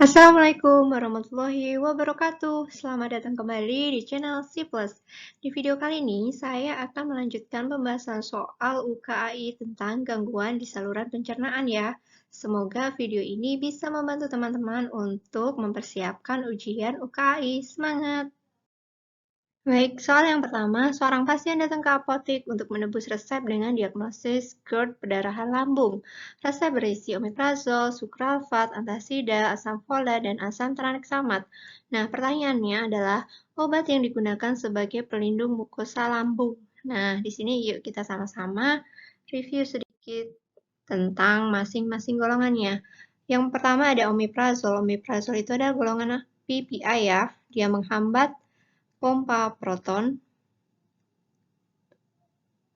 Assalamualaikum warahmatullahi wabarakatuh. Selamat datang kembali di channel C+. Di video kali ini, saya akan melanjutkan pembahasan soal UKAI tentang gangguan di saluran pencernaan ya. Semoga video ini bisa membantu teman-teman untuk mempersiapkan ujian UKAI. Semangat! Baik, soal yang pertama, seorang pasien datang ke apotek untuk menebus resep dengan diagnosis GERD perdarahan lambung. Resep berisi omeprazol, sukralfat, antasida, asam folat, dan asam tranexamat. Nah, pertanyaannya adalah obat yang digunakan sebagai pelindung mukosa lambung. Nah, di sini yuk kita sama-sama review sedikit tentang masing-masing golongannya. Yang pertama ada omeprazol. Omeprazol itu adalah golongan PPI ya. Dia menghambat pompa proton.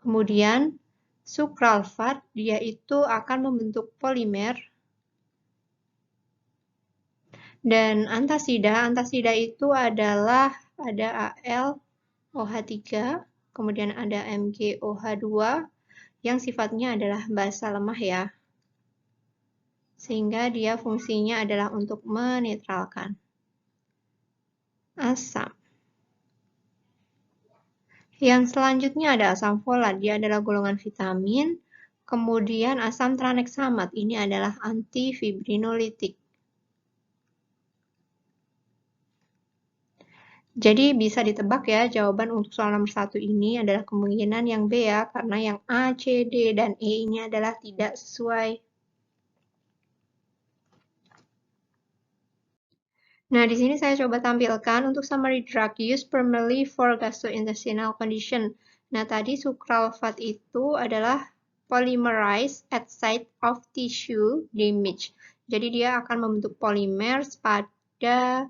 Kemudian sukralfat, dia itu akan membentuk polimer. Dan antasida itu adalah ada AlOH3, kemudian ada MgOH2 yang sifatnya adalah basa lemah ya. Sehingga dia fungsinya adalah untuk menetralkan asam. Yang selanjutnya ada asam folat, dia adalah golongan vitamin. Kemudian asam tranexamat, ini adalah antifibrinolytik. Jadi bisa ditebak ya, jawaban untuk soal nomor 1 ini adalah kemungkinan yang B ya, karena yang A, C, D, dan E ini adalah tidak sesuai. Nah, di sini saya coba tampilkan untuk summary drug used primarily for gastrointestinal condition. Nah, tadi sukralfat itu adalah polymerized at site of tissue damage. Jadi dia akan membentuk polimer pada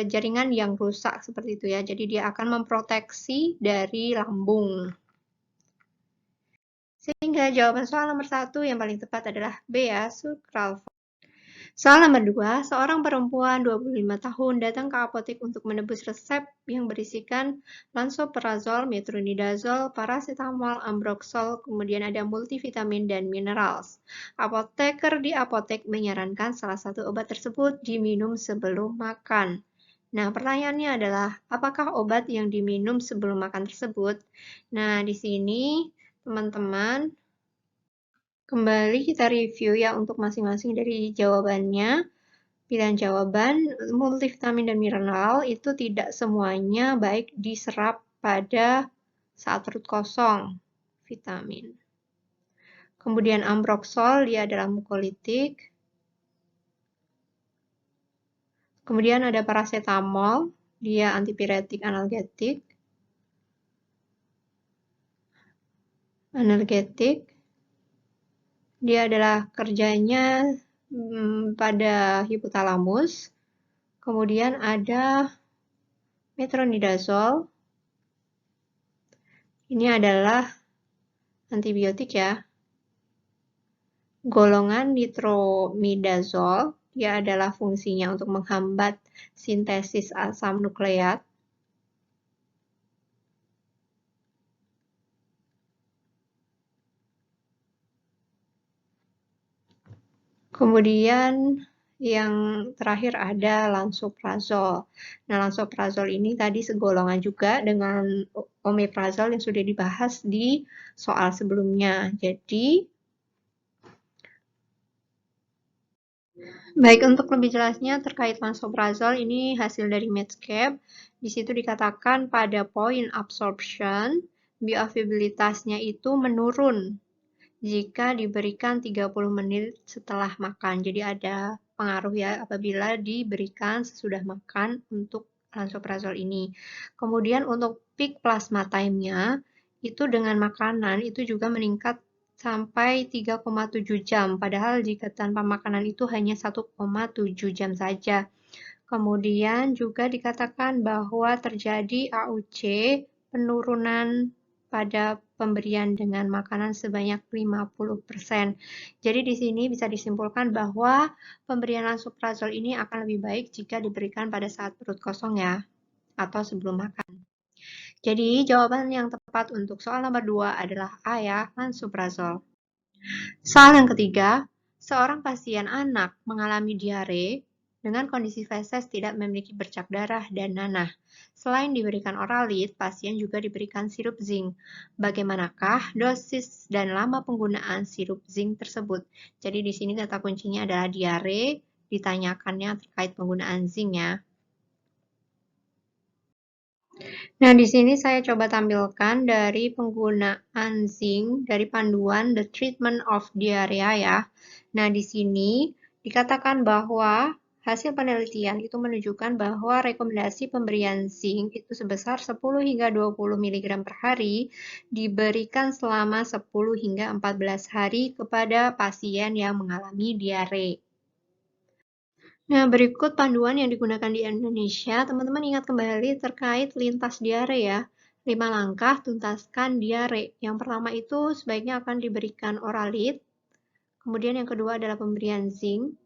jaringan yang rusak seperti itu ya. Jadi dia akan memproteksi dari lambung. Sehingga jawaban soal nomor 1 yang paling tepat adalah B ya, sukralfat. Soal nomor 2, seorang perempuan 25 tahun datang ke apotek untuk menebus resep yang berisikan lansoprazol, metronidazol, paracetamol, ambroxol, kemudian ada multivitamin dan minerals. Apoteker di apotek menyarankan salah satu obat tersebut diminum sebelum makan. Nah, pertanyaannya adalah, apakah obat yang diminum sebelum makan tersebut? Nah, di sini teman-teman kembali kita review ya untuk masing-masing dari jawabannya. Pilihan jawaban, multivitamin dan mineral itu tidak semuanya baik diserap pada saat perut kosong, vitamin. Kemudian ambroxol, dia adalah mukolitik. Kemudian ada paracetamol, dia antipiretik analgetik. Dia adalah kerjanya pada hipotalamus. Kemudian ada metronidazol. Ini adalah antibiotik ya. Golongan nitromidazol, dia adalah fungsinya untuk menghambat sintesis asam nukleat. Kemudian yang terakhir ada lansoprazol. Nah, lansoprazol ini tadi segolongan juga dengan omeprazol yang sudah dibahas di soal sebelumnya. Jadi, baik, untuk lebih jelasnya terkait lansoprazol, ini hasil dari Medscape. Di situ dikatakan pada poin absorption, bioavailabilitasnya itu menurun jika diberikan 30 menit setelah makan. Jadi ada pengaruh ya apabila diberikan sesudah makan untuk lansoprazol ini. Kemudian untuk peak plasma time-nya, itu dengan makanan itu juga meningkat sampai 3,7 jam, padahal jika tanpa makanan itu hanya 1,7 jam saja. Kemudian juga dikatakan bahwa terjadi AUC, penurunan pada pemberian dengan makanan sebanyak 50%. Jadi di sini bisa disimpulkan bahwa pemberian lansoprazol ini akan lebih baik jika diberikan pada saat perut kosong ya, atau sebelum makan. Jadi jawaban yang tepat untuk soal nomor 2 adalah A ya, lansoprazol. Soal yang ketiga, seorang pasien anak mengalami diare dengan kondisi feses tidak memiliki bercak darah dan nanah. Selain diberikan oralit, pasien juga diberikan sirup zinc. Bagaimanakah dosis dan lama penggunaan sirup zinc tersebut? Jadi di sini kata kuncinya adalah diare, ditanyakannya terkait penggunaan zinc ya. Nah, di sini saya coba tampilkan dari penggunaan zinc dari panduan The Treatment of Diarrhea ya. Nah, di sini dikatakan bahwa hasil penelitian itu menunjukkan bahwa rekomendasi pemberian zinc itu sebesar 10 hingga 20 mg per hari diberikan selama 10 hingga 14 hari kepada pasien yang mengalami diare. Nah, berikut panduan yang digunakan di Indonesia. Teman-teman ingat kembali terkait lintas diare ya. 5 langkah tuntaskan diare. Yang pertama itu sebaiknya akan diberikan oralit. Kemudian yang kedua adalah pemberian zinc.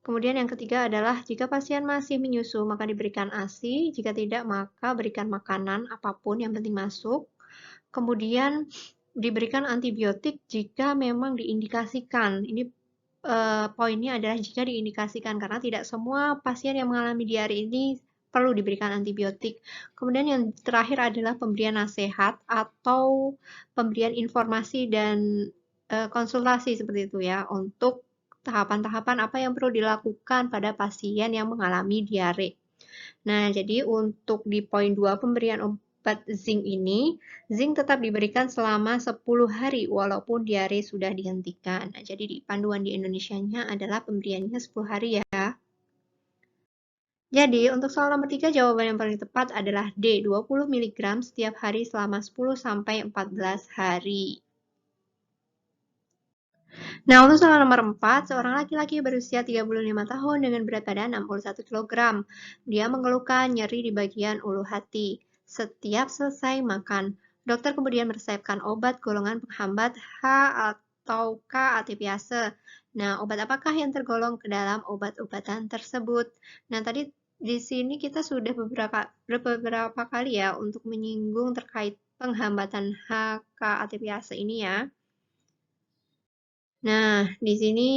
Kemudian yang ketiga adalah jika pasien masih menyusu maka diberikan ASI. Jika tidak maka berikan makanan apapun yang penting masuk. Kemudian diberikan antibiotik jika memang diindikasikan. Ini poinnya adalah jika diindikasikan, karena tidak semua pasien yang mengalami diare ini perlu diberikan antibiotik. Kemudian yang terakhir adalah pemberian nasihat atau pemberian informasi dan konsultasi seperti itu ya, untuk tahapan-tahapan apa yang perlu dilakukan pada pasien yang mengalami diare. Nah, jadi untuk di poin 2 pemberian obat zinc ini, zinc tetap diberikan selama 10 hari walaupun diare sudah dihentikan. Nah, jadi di panduan di Indonesianya adalah pemberiannya 10 hari ya. Jadi, untuk soal nomor 3, jawaban yang paling tepat adalah D, 20 mg setiap hari selama 10-14 hari. Nah, untuk soal nomor 4, seorang laki-laki berusia 35 tahun dengan berat badan 61 kg. Dia mengeluhkan nyeri di bagian ulu hati setiap selesai makan. Dokter kemudian meresepkan obat golongan penghambat H atau K atipiase. Nah, obat apakah yang tergolong ke dalam obat-obatan tersebut? Nah, tadi di sini kita sudah beberapa kali ya untuk menyinggung terkait penghambatan H, K atipiase ini ya. Nah, di sini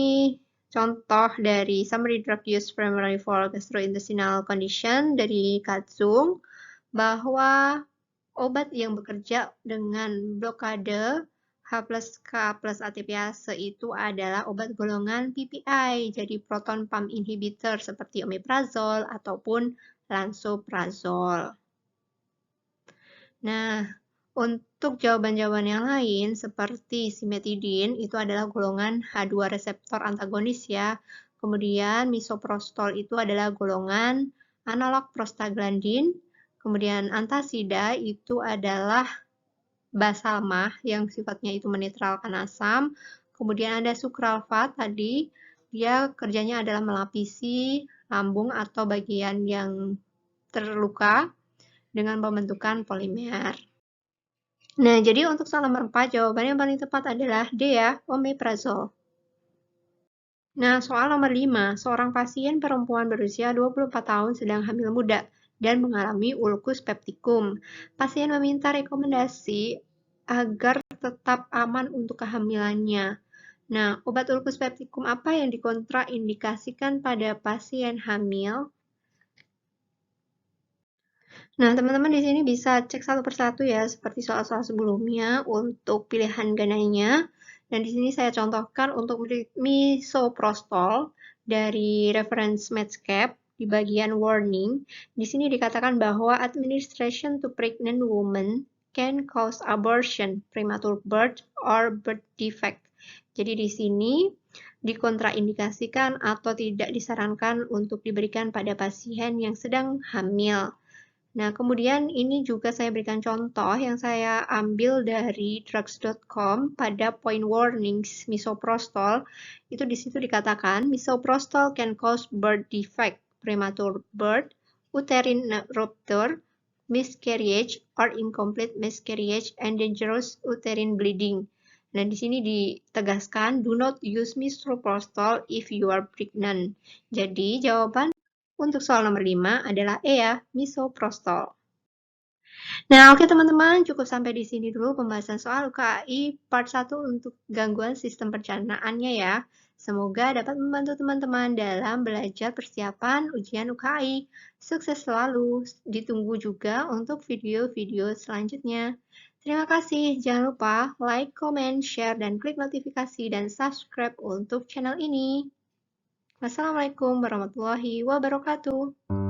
contoh dari Summary Drug Use Primarily for Gastrointestinal Condition dari Katsung, bahwa obat yang bekerja dengan blokade H plus K plus atipiase itu adalah obat golongan PPI, jadi proton pump inhibitor seperti omeprazol ataupun lansoprazol. Nah, untuk jawaban-jawaban yang lain, seperti simetidin, itu adalah golongan H2 reseptor antagonis ya. Kemudian misoprostol itu adalah golongan analog prostaglandin. Kemudian antasida itu adalah basalmah yang sifatnya itu menetralkan asam. Kemudian ada sukralfat tadi, dia kerjanya adalah melapisi lambung atau bagian yang terluka dengan pembentukan polimer. Nah, jadi untuk soal nomor 4, jawaban yang paling tepat adalah D ya, omeprazol. Nah, soal nomor 5, seorang pasien perempuan berusia 24 tahun sedang hamil muda dan mengalami ulkus peptikum. Pasien meminta rekomendasi agar tetap aman untuk kehamilannya. Nah, obat ulkus peptikum apa yang dikontraindikasikan pada pasien hamil? Nah, teman-teman di sini bisa cek satu persatu ya, seperti soal-soal sebelumnya untuk pilihan gandanya. Dan di sini saya contohkan untuk misoprostol dari reference Medscape di bagian warning. Di sini dikatakan bahwa administration to pregnant women can cause abortion, premature birth, or birth defect. Jadi di sini dikontraindikasikan atau tidak disarankan untuk diberikan pada pasien yang sedang hamil. Nah, kemudian ini juga saya berikan contoh yang saya ambil dari drugs.com pada point warnings misoprostol. Itu di situ dikatakan misoprostol can cause birth defect, premature birth, uterine rupture, miscarriage or incomplete miscarriage, and dangerous uterine bleeding. Nah, di sini ditegaskan do not use misoprostol if you are pregnant. Jadi, jawaban untuk soal nomor 5 adalah E ya, misoprostol. Nah, oke teman-teman, cukup sampai di sini dulu pembahasan soal UKAI part 1 untuk gangguan sistem pencernaannya ya. Semoga dapat membantu teman-teman dalam belajar persiapan ujian UKAI. Sukses selalu, ditunggu juga untuk video-video selanjutnya. Terima kasih, jangan lupa like, comment, share, dan klik notifikasi dan subscribe untuk channel ini. Wassalamualaikum warahmatullahi wabarakatuh.